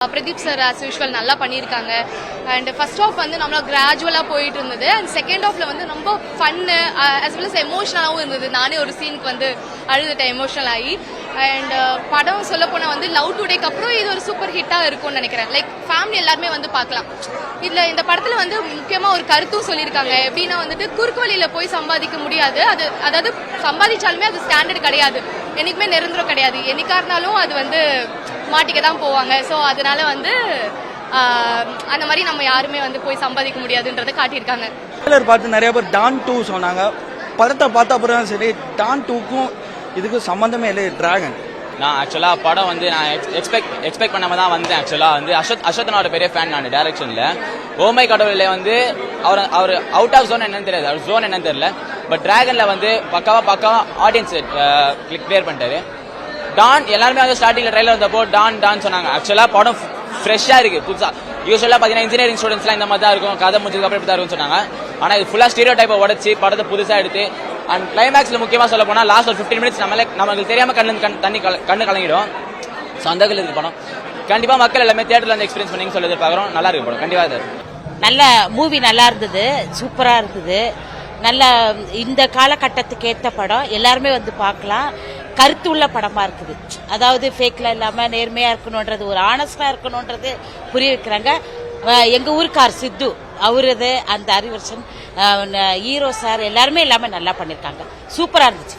Pradeep sir as usual நல்லா பண்ணியிருக்காங்க. And first of வந்து நம்மள கிராஜுவலாக போயிட்டு இருந்தது. அண்ட் செகண்ட் ஆஃப்ல வந்து ரொம்ப ஃபன்னு அஸ் வெல் அஸ் எமோஷனலாகவும் இருந்தது. நானே ஒரு சீனுக்கு வந்து அழுதுட்டேன் எமோஷனல் ஆகி. அண்ட் படம் சொல்ல போனால் வந்து லவ் டுடேக்கு அப்புறம் இது ஒரு சூப்பர் ஹிட்டாக இருக்கும்னு நினைக்கிறேன். லைக் ஃபேமிலி எல்லாருமே வந்து பார்க்கலாம். இதில் இந்த படத்தில் வந்து முக்கியமாக ஒரு கருத்தும் சொல்லியிருக்காங்க. எப்படின்னா வந்துட்டு குறுக்கு வழியில் போய் சம்பாதிக்க முடியாது. அதாவது சம்பாதிச்சாலுமே அது ஸ்டாண்டர்ட் கிடையாது, என்னைக்குமே நிரந்தரம் கிடையாது. என்னைக்கா இருந்தாலும் அது வந்து மாட்டிக்க தான் போவாங்க. ஸோ அதனால வந்து அந்த மாதிரி நம்ம யாருமே வந்து போய் சம்பாதிக்க முடியாதுன்றதை காட்டியிருக்காங்க. பார்த்து நிறைய பேர் டான் 2 சொன்னாங்க. படத்தை பார்த்த அப்புறம் சரி, டான் 2க்கும் இதுக்கும் சம்பந்தமே இல்லை. டிராகன் நான் ஆக்சுவலாக படம் வந்து நான் எக்ஸ்பெக்ட் பண்ணாம தான் வந்தேன். ஆக்சுவலாக வந்து அசோத்தனோட பெரிய ஃபேன் நான் டைரக்ஷனில். ஓமை கடவுளில் வந்து அவர் அவுட் ஆஃப் ஜோன் என்னன்னு தெரியாது, அவர் ஜோன் என்னன்னு தெரியல. பட் டிராகனில் வந்து பக்காவா ஆடியன்ஸ் கிளியர் பண்ணிட்டாரு. டான் எல்லாருமே வந்து ஸ்டார்டிங்ல ட்ரைலர் வந்தப்போ டான் சொன்னாங்க. ஆக்சுவலாக படம் ஃப்ரெஷ்ஷாக இருக்கு, புதுசா. யூஸ்வலாக பார்த்தீங்கன்னா இன்ஜினியரிங் ஸ்டூடெண்ட்ஸ்லாம் இந்த மாதிரி தான் இருக்கும், கதை முடிஞ்சதுக்கு அப்புறம் இப்படி தான் இருக்கும்னு சொன்னாங்க. ஆனால் இது ஃபுல்லாக ஸ்டீரியோ டைப்பை உடச்சி படத்தை புதுசாக எடுத்து அண்ட் கிளைமேக்ஸில் முக்கியமாக சொல்ல போனால் லாஸ்ட் ஒரு 15 மினிட்ஸ் நமக்கு தெரியாமல் கண்ணு கலங்கிடும். ஸோ அந்த இருக்கு படம். கண்டிப்பாக மக்கள் எல்லாமே தியேட்டரில் வந்து எக்ஸ்பீரியன்ஸ் பண்ணி சொல்லி எதிர்பார்க்குறோம். நல்லா இருக்கு படம், கண்டிப்பாக இது நல்ல மூவி, நல்லா இருந்தது, சூப்பராக இருந்தது. நல்ல இந்த காலகட்டத்துக்கு ஏற்ற படம், எல்லாருமே வந்து பார்க்கலாம். கருத்துள்ள படமா இருக்குது. அதாவது ஃபேக்ல இல்லாம நேர்மையா இருக்கணும்ன்றது, ஒரு ஆனஸ்டா இருக்கணும்ன்றது புரிய வைக்கிறாங்க. எங்க ஊருக்கார் சித்து அவரது அந்த அறிவர்ஷன் ஹீரோ சார் எல்லாருமே எல்லாமே நல்லா பண்ணிருக்காங்க. சூப்பரா இருந்துச்சு.